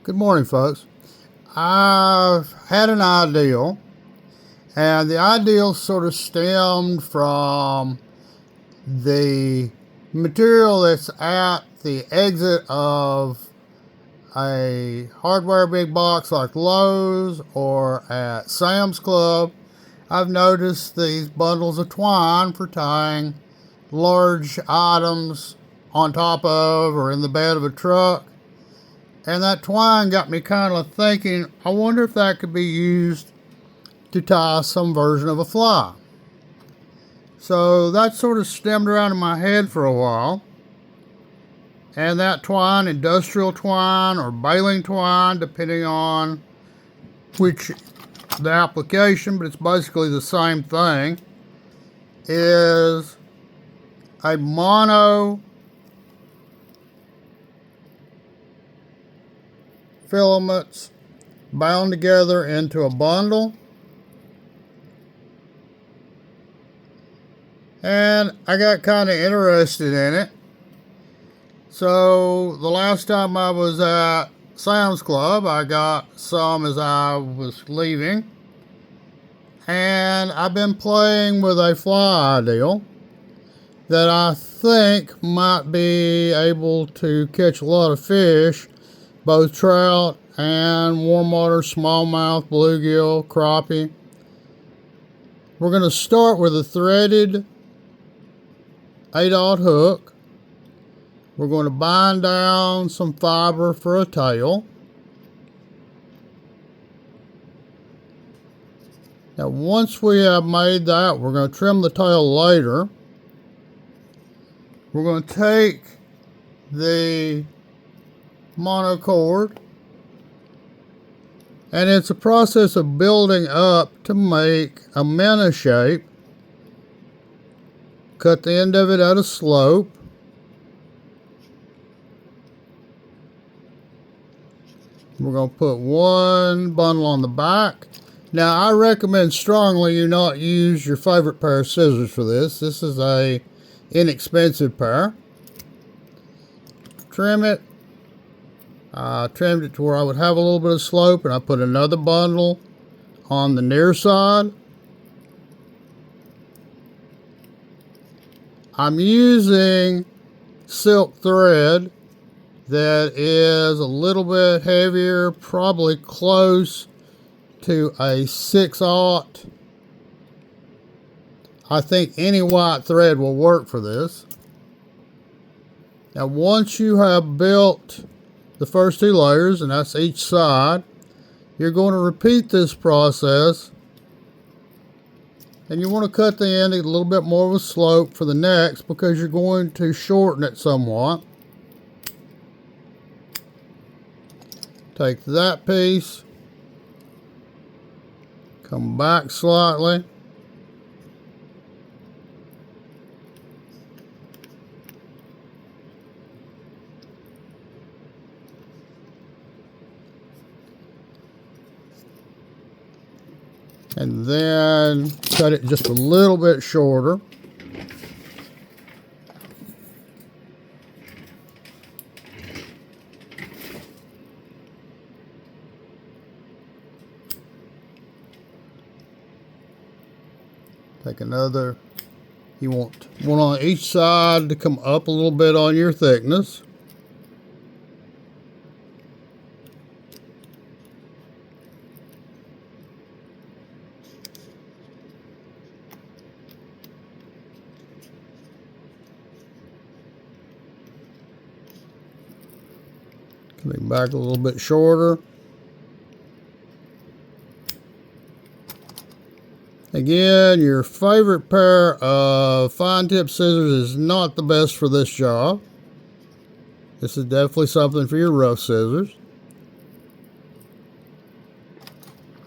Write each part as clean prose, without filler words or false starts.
Good morning, folks. I've had an ideal, and the ideal sort of stemmed from the material that's at the exit of a hardware big box like Lowe's or at Sam's Club. I've noticed these bundles of twine for tying large items on top of or in the bed of a truck. And that twine got me kind of thinking, I wonder if that could be used to tie some version of a fly. So that sort of stemmed around in my head for a while. And that twine, industrial twine or baling twine, depending on which the application, but it's basically the same thing, is a mono filaments bound together into a bundle. And I got kind of interested in it. So the last time I was at Sam's Club, I got some as I was leaving. And I've been playing with a fly ideal that I think might be able to catch a lot of fish, both trout and warm water, smallmouth, bluegill, crappie. We're going to start with a threaded 8/0 hook. We're going to bind down some fiber for a tail. Now once we have made that, we're going to trim the tail later. We're going to take the monocord, and it's a process of building up to make a minnow shape. Cut the end of it at a slope. We're going to put one bundle on the back. Now I recommend strongly you not use your favorite pair of scissors for this. This is a inexpensive pair. Trim it. I trimmed it to where I would have a little bit of slope, and I put another bundle on the near side. I'm using silk thread that is a little bit heavier, probably close to a 6/0. I think any white thread will work for this. Now once you have built the first 2 layers, and that's each side, you're going to repeat this process, and you want to cut the end a little bit more of a slope for the next because you're going to shorten it somewhat. Take that piece, come back slightly, and then cut it just a little bit shorter. Take another, you want one on each side to come up a little bit on your thickness. Coming back a little bit shorter. Again, your favorite pair of fine tip scissors is not the best for this job. This is definitely something for your rough scissors.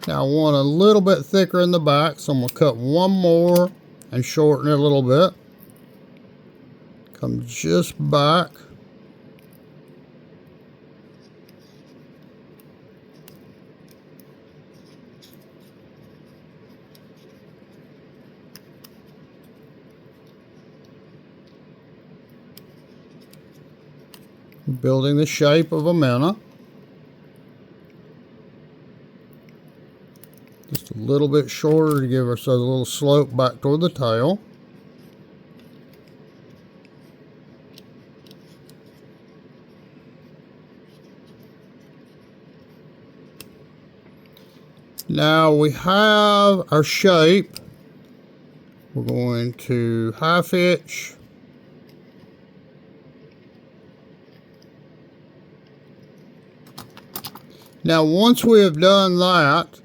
Now I want a little bit thicker in the back, so I'm going to cut one more and shorten it a little bit. Come just back. Building the shape of a minnow. little bit shorter to give ourselves a little slope back toward the tail. Now we have our shape. We're going to half hitch. Now once we have done that,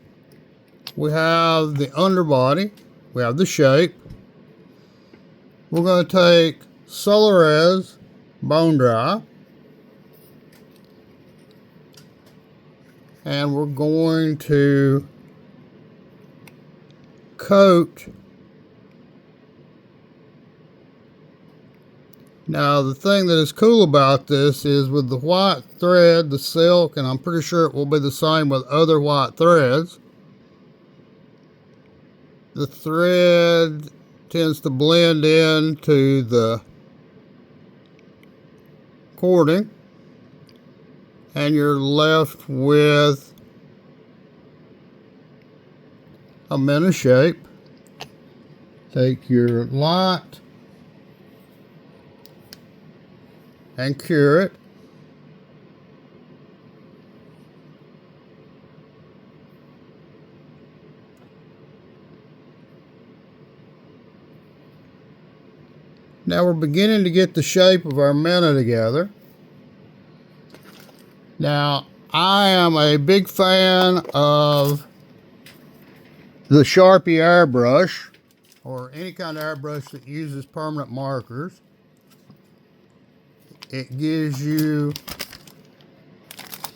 we have the underbody, we have the shape. We're going to take Solarez Bone Dry, and we're going to coat. Now the thing that is cool about this is with the white thread, the silk, and I'm pretty sure it will be the same with other white threads, the thread tends to blend into the cording, and you're left with a minnow shape. Take your light and cure it. Now we're beginning to get the shape of our minnow together. Now I am a big fan of the Sharpie airbrush, or any kind of airbrush that uses permanent markers. It gives you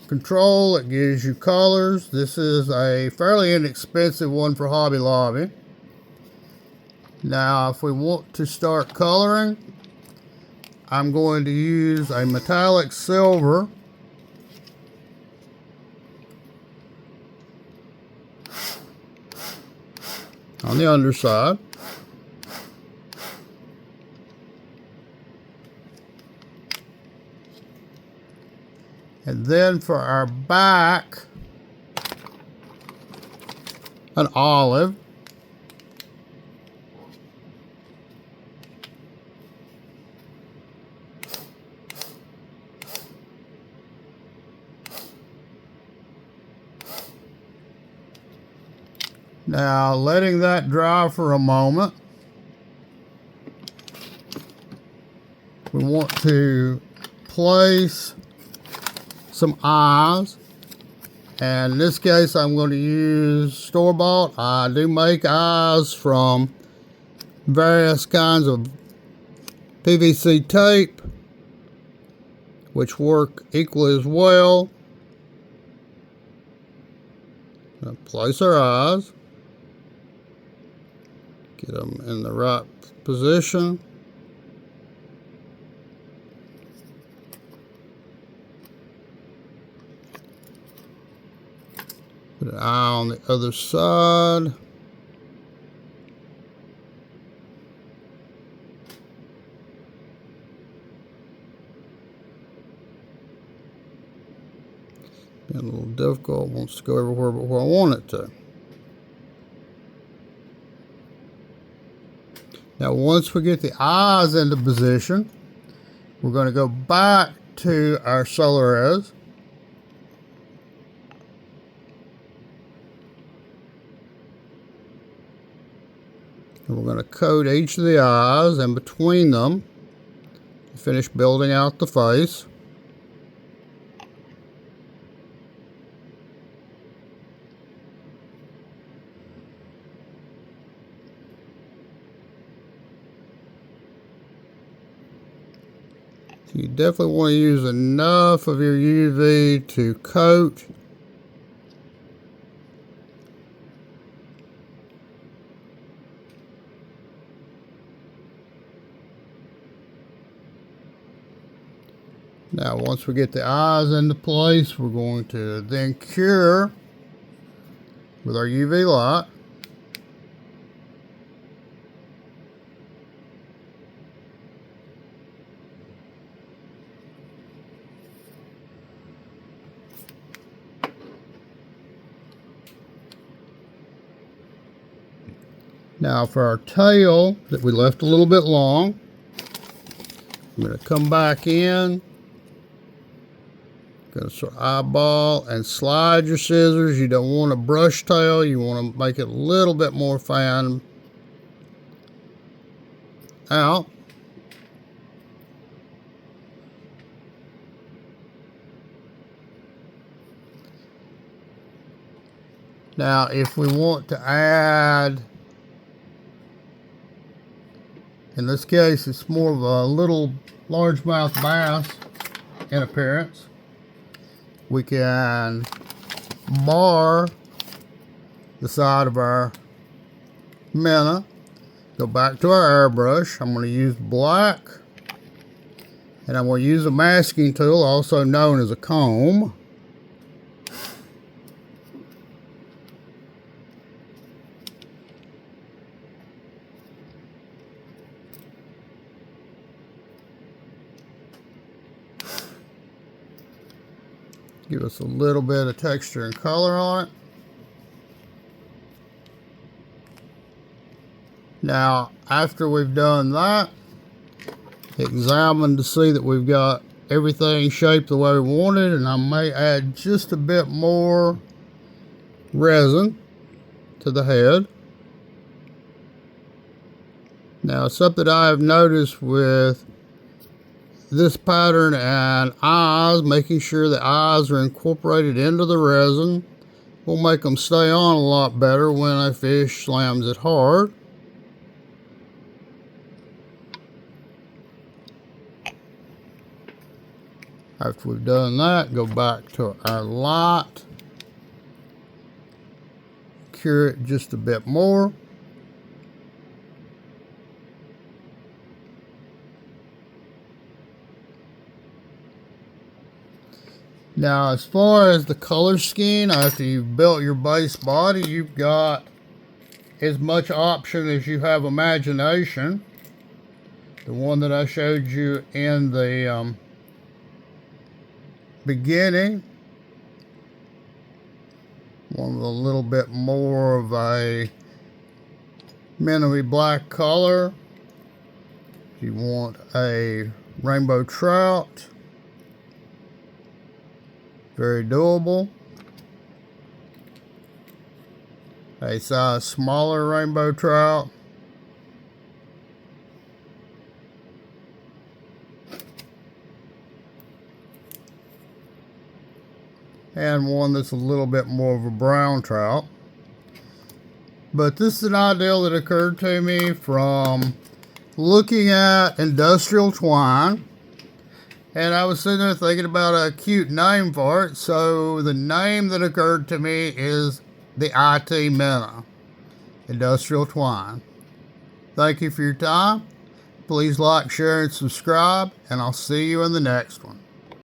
control, it gives you colors. This is a fairly inexpensive one for Hobby Lobby. Now if we want to start coloring, I'm going to use a metallic silver. On the underside. And then for our back, an olive. Now letting that dry for a moment, we want to place some eyes, and in this case I'm going to use store-bought. I do make eyes from various kinds of PVC tape, which work equally as well. Now place our eyes, get them in the right position. Put an eye on the other side. Been a little difficult, wants to go everywhere but where I want it to. Now once we get the eyes into position, we're going to go back to our Solarez. And we're going to coat each of the eyes, and between them, finish building out the face. So you definitely want to use enough of your UV to coat. Now once we get the eyes into place, we're going to then cure with our UV light. Now for our tail that we left a little bit long, I'm going to come back in. Going to sort of eyeball and slide your scissors. You don't want a brush tail. You want to make it a little bit more fan out. Now, if we want to add, in this case, it's more of a little largemouth bass in appearance, we can bar the side of our minnow. Go back to our airbrush. I'm going to use black, and I'm going to use a masking tool, also known as a comb. Give us a little bit of texture and color on it. Now, after we've done that, examine to see that we've got everything shaped the way we wanted, and I may add just a bit more resin to the head. Now, something I have noticed with this pattern and eyes, making sure the eyes are incorporated into the resin will make them stay on a lot better when a fish slams it hard. After we've done that, go back to our light, cure it just a bit more. Now, as far as the color scheme, after you've built your base body, you've got as much option as you have imagination. The one that I showed you in the beginning, one with a little bit more of a minnowy black color. If you want a rainbow trout, very doable. A size smaller rainbow trout. And one that's a little bit more of a brown trout. But this is an idea that occurred to me from looking at industrial twine. And I was sitting there thinking about a cute name for it. So the name that occurred to me is the IT Minnow, Industrial Twine. Thank you for your time. Please like, share, and subscribe. And I'll see you in the next one.